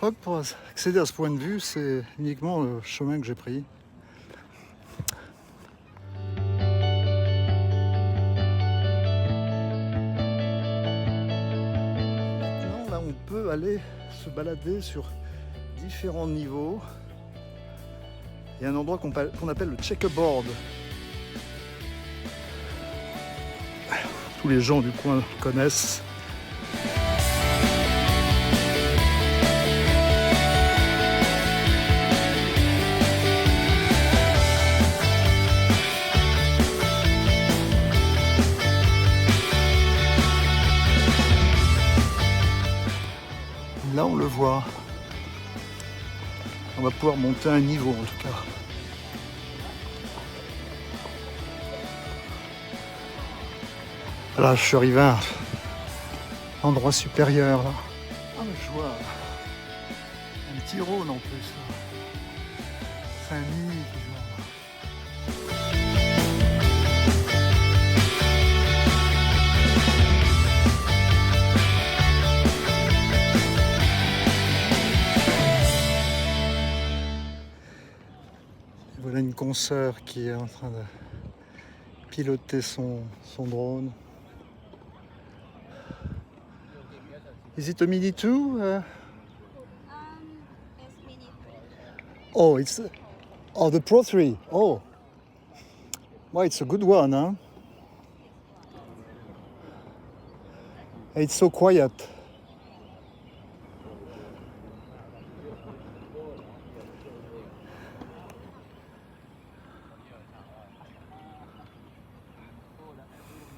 crois que pour accéder à ce point de vue, c'est uniquement le chemin que j'ai pris. Maintenant, là, on peut aller se balader sur différents niveaux. Il y a un endroit qu'on appelle le checkerboard. Tous les gens du coin connaissent. Là, on le voit. On va pouvoir monter un niveau en tout cas. Là, je suis arrivé à un endroit supérieur là. Ah, mais je vois un petit Rhône en plus là. Saint-Denis qui joue. Voilà une consoeur qui est en train de piloter son drone. Is it a Mini 2? It's Mini 3. Oh, it's the Pro 3. Oh, well, it's a good one, huh? It's so quiet.